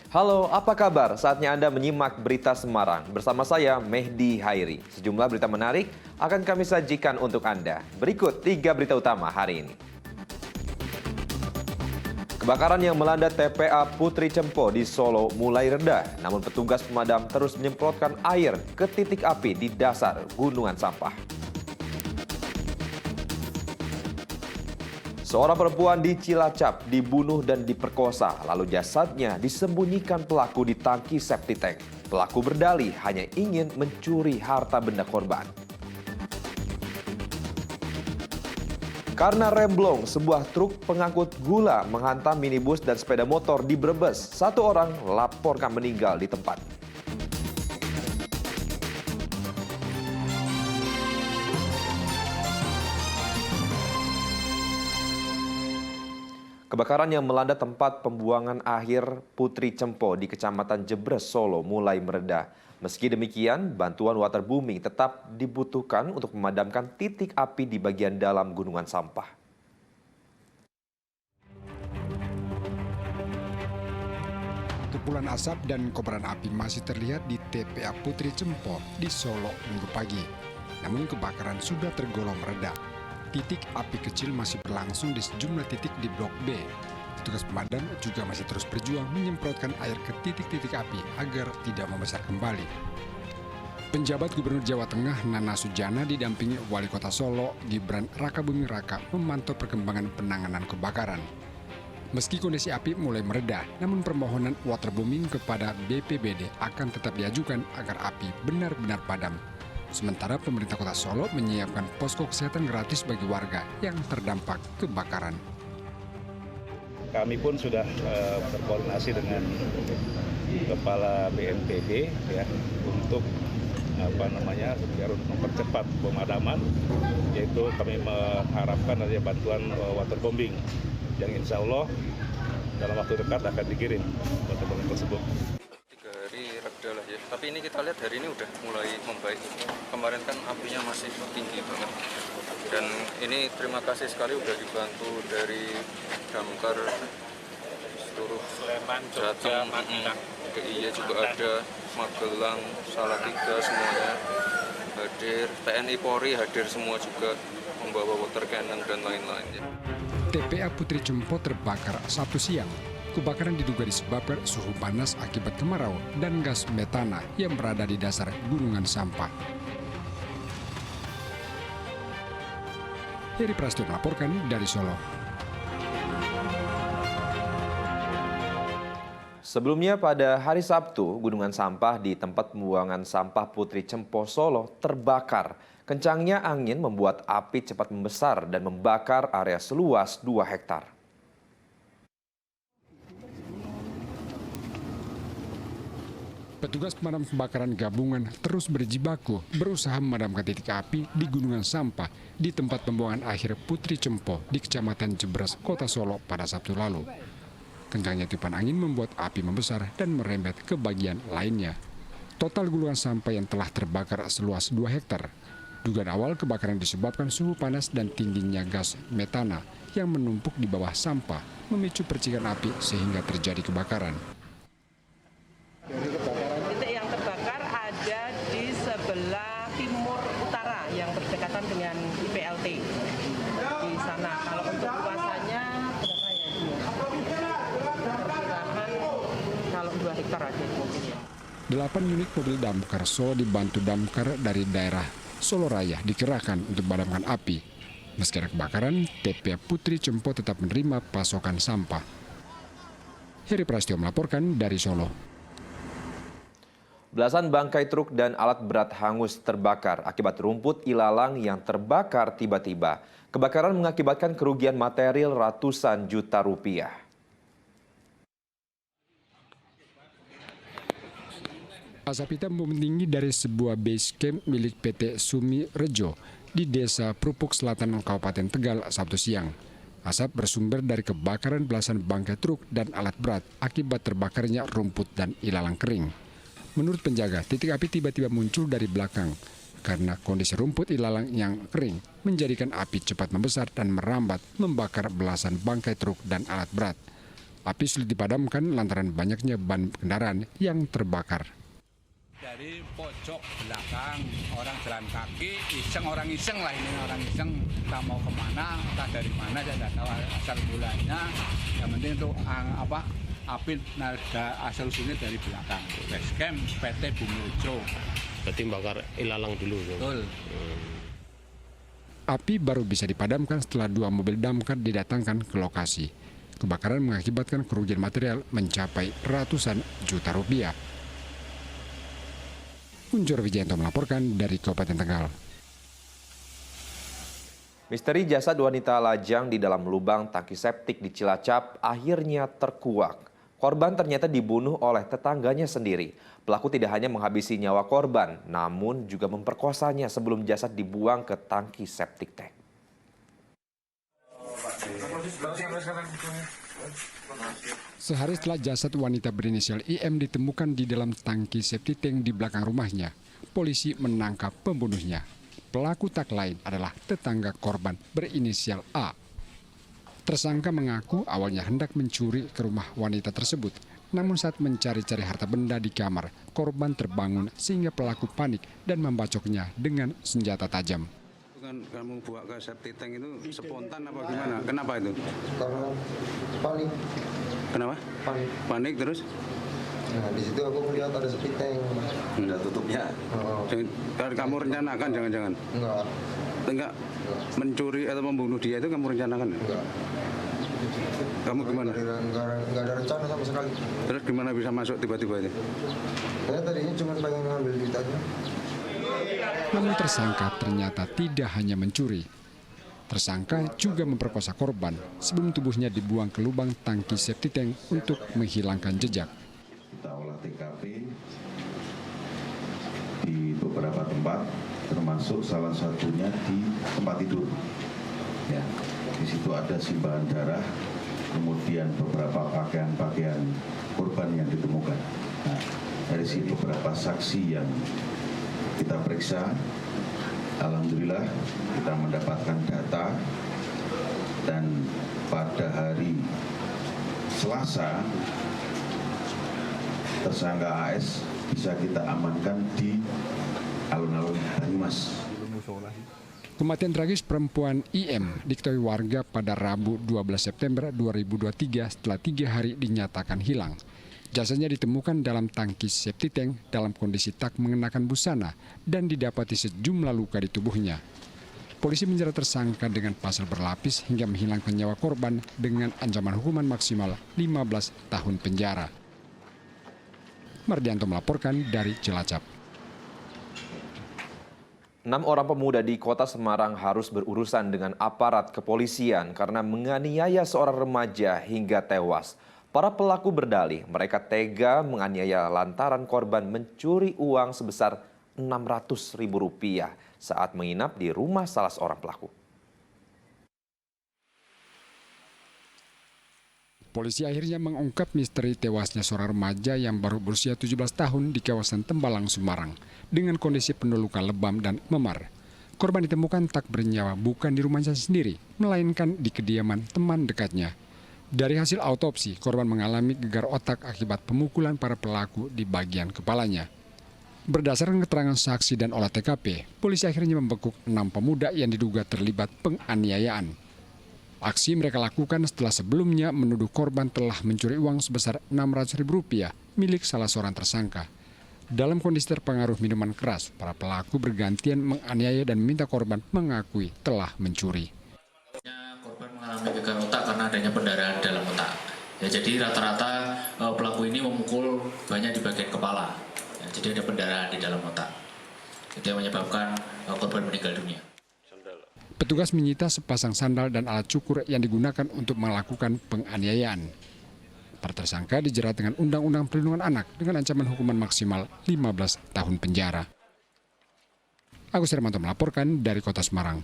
Halo, apa kabar? Saatnya Anda menyimak Berita Semarang. Bersama saya, Mehdi Hairi. Sejumlah berita menarik akan kami sajikan untuk Anda. Berikut 3 berita utama hari ini. Kebakaran yang melanda TPA Putri Cempo di Solo mulai reda, namun petugas pemadam terus menyemprotkan air ke titik api di dasar gunungan sampah. Seorang perempuan di Cilacap dibunuh dan diperkosa, lalu jasadnya disembunyikan pelaku di tangki septic tank. Pelaku berdalih hanya ingin mencuri harta benda korban. Karena remblong, sebuah truk pengangkut gula menghantam minibus dan sepeda motor di Brebes. 1 orang laporkan meninggal di tempat. Kebakaran yang melanda tempat pembuangan akhir Putri Cempo di Kecamatan Jebres, Solo mulai mereda. Meski demikian, bantuan waterbooming tetap dibutuhkan untuk memadamkan titik api di bagian dalam gunungan sampah. Kepulan asap dan kobaran api masih terlihat di TPA Putri Cempo di Solo Minggu pagi. Namun kebakaran sudah tergolong reda. Titik api kecil masih berlangsung di sejumlah titik di Blok B. Petugas pemadam juga masih terus berjuang menyemprotkan air ke titik-titik api agar tidak membesar kembali. Penjabat Gubernur Jawa Tengah Nana Sujana didampingi Wali Kota Solo Gibran Rakabuming Raka memantau perkembangan penanganan kebakaran. Meski kondisi api mulai mereda, namun permohonan waterbooming kepada BPBD akan tetap diajukan agar api benar-benar padam. Sementara pemerintah kota Solo menyiapkan posko kesehatan gratis bagi warga yang terdampak kebakaran. Kami pun sudah berkoordinasi dengan Kepala BNPB ya untuk biar mempercepat pemadaman, yaitu kami mengharapkan adanya bantuan waterbombing yang insya Allah dalam waktu dekat akan dikirim waterbombing tersebut. Reda lah ya, tapi ini kita lihat hari ini udah mulai membaik. Kemarin kan apinya masih tinggi banget, dan ini terima kasih sekali udah dibantu dari damkar seluruh Sleman, Jogja, Magelang, DIY juga ada, Magelang, Salatiga semuanya hadir, TNI Polri hadir semua juga membawa water cannon dan lain-lain ya. TPA Putri Cempo terbakar Sabtu siang. Kebakaran diduga disebabkan suhu panas akibat kemarau dan gas metana yang berada di dasar gunungan sampah. Heri Prasetyo melaporkan dari Solo. Sebelumnya pada hari Sabtu, gunungan sampah di tempat pembuangan sampah Putri Cempo, Solo terbakar. Kencangnya angin membuat api cepat membesar dan membakar area seluas 2 hektar. Petugas pemadam kebakaran gabungan terus berjibaku berusaha memadamkan titik api di gunungan sampah di tempat pembuangan akhir Putri Cempo di Kecamatan Jebres, Kota Solo pada Sabtu lalu. Kencangnya tiupan angin membuat api membesar dan merembet ke bagian lainnya. Total gulungan sampah yang telah terbakar seluas 2 hektar. Dugaan awal kebakaran disebabkan suhu panas dan tingginya gas metana yang menumpuk di bawah sampah memicu percikan api sehingga terjadi kebakaran. Titik yang terbakar ada di sebelah timur utara yang berdekatan dengan IPLT di sana. Kalau untuk luasannya berapa ya? Perkirakan kalau 2 hektar aja mungkin ya. 8 unit mobil damkar Solo dibantu damkar dari daerah Solo Raya dikerahkan untuk memadamkan api. Meski ada kebakaran, TPA Putri Cempo tetap menerima pasokan sampah. Heri Prasetyo melaporkan dari Solo. Belasan bangkai truk dan alat berat hangus terbakar akibat rumput ilalang yang terbakar tiba-tiba. Kebakaran mengakibatkan kerugian material ratusan juta rupiah. Asap hitam tinggi dari sebuah base camp milik PT Sumi Rejo di Desa Prupuk Selatan, Kabupaten Tegal, Sabtu siang. Asap bersumber dari kebakaran belasan bangkai truk dan alat berat akibat terbakarnya rumput dan ilalang kering. Menurut penjaga, titik api tiba-tiba muncul dari belakang karena kondisi rumput ilalang yang kering menjadikan api cepat membesar dan merambat membakar belasan bangkai truk dan alat berat. Api sulit dipadamkan lantaran banyaknya ban kendaraan yang terbakar. Dari pojok belakang orang jalan kaki, orang iseng lah ini orang iseng, kita mau kemana, entah dari mana saya tidak tahu asal mulanya. Yang penting untuk api asal usulnya dari belakang. Basecamp PT Bumirejo. Berarti bakar ilalang dulu. Betul. Api baru bisa dipadamkan setelah 2 mobil damkar didatangkan ke lokasi. Kebakaran mengakibatkan kerugian material mencapai ratusan juta rupiah. Unjur Wijayanto melaporkan dari Kabupaten Tegal. Misteri jasad wanita lajang di dalam lubang tangki septik di Cilacap akhirnya terkuak. Korban ternyata dibunuh oleh tetangganya sendiri. Pelaku tidak hanya menghabisi nyawa korban, namun juga memperkosanya sebelum jasad dibuang ke tangki septik tank. Sehari setelah jasad wanita berinisial IM ditemukan di dalam tangki septic tank di belakang rumahnya, polisi menangkap pembunuhnya. Pelaku tak lain adalah tetangga korban berinisial A. Tersangka mengaku awalnya hendak mencuri ke rumah wanita tersebut. Namun saat mencari-cari harta benda di kamar, korban terbangun sehingga pelaku panik dan membacoknya dengan senjata tajam. Kan kamu bawa ke septic tank itu spontan apa gimana? Kenapa itu? Karena panik. Kenapa? Panik. Panik terus? Nah, di situ aku melihat ada septic tank. Udah tutupnya. Kalau kamu rencanakan jangan-jangan? Enggak. Mencuri atau membunuh dia itu kamu rencanakan? Enggak. Kamu gimana? Enggak ada rencana sama sekali. Terus gimana bisa masuk tiba-tiba itu? Saya tadinya cuma pengen ngambil duit aja. Namun tersangka ternyata tidak hanya mencuri. Tersangka juga memperkosa korban sebelum tubuhnya dibuang ke lubang tangki septic tank untuk menghilangkan jejak. Kita olah TKP di beberapa tempat, termasuk salah satunya di tempat tidur. Ya, di situ ada simpanan darah, kemudian beberapa pakaian-pakaian korban yang ditemukan. Nah, dari sini beberapa saksi yang kita periksa, alhamdulillah kita mendapatkan data dan pada hari Selasa tersangka AS bisa kita amankan di alun-alun Banyumas. Kematian tragis perempuan IM diketahui warga pada Rabu 12 September 2023 setelah 3 hari dinyatakan hilang. Jasadnya ditemukan dalam tangki septic tank dalam kondisi tak mengenakan busana dan didapati sejumlah luka di tubuhnya. Polisi menjerat tersangka dengan pasal berlapis hingga menghilangkan nyawa korban dengan ancaman hukuman maksimal 15 tahun penjara. Mardianto melaporkan dari Cilacap. 6 orang pemuda di kota Semarang harus berurusan dengan aparat kepolisian karena menganiaya seorang remaja hingga tewas. Para pelaku berdalih mereka tega menganiaya lantaran korban mencuri uang sebesar Rp600.000 saat menginap di rumah salah seorang pelaku. Polisi akhirnya mengungkap misteri tewasnya seorang remaja yang baru berusia 17 tahun di kawasan Tembalang, Semarang dengan kondisi penuh luka lebam dan memar. Korban ditemukan tak bernyawa bukan di rumahnya sendiri, melainkan di kediaman teman dekatnya. Dari hasil autopsi, korban mengalami gegar otak akibat pemukulan para pelaku di bagian kepalanya. Berdasarkan keterangan saksi dan olah TKP, polisi akhirnya membekuk 6 pemuda yang diduga terlibat penganiayaan. Aksi mereka lakukan setelah sebelumnya menuduh korban telah mencuri uang sebesar Rp600.000 milik salah seorang tersangka. Dalam kondisi terpengaruh minuman keras, para pelaku bergantian menganiaya dan meminta korban mengakui telah mencuri. Korban mengalami gegar otak karena adanya pendarahan dalam otak. Ya, jadi rata-rata pelaku ini memukul banyak di bagian kepala. Ya, jadi ada pendarahan di dalam otak. Itu yang menyebabkan korban meninggal dunia. Petugas menyita sepasang sandal dan alat cukur yang digunakan untuk melakukan penganiayaan. Para tersangka dijerat dengan Undang-Undang Perlindungan Anak dengan ancaman hukuman maksimal 15 tahun penjara. Agus Hermanto melaporkan dari Kota Semarang.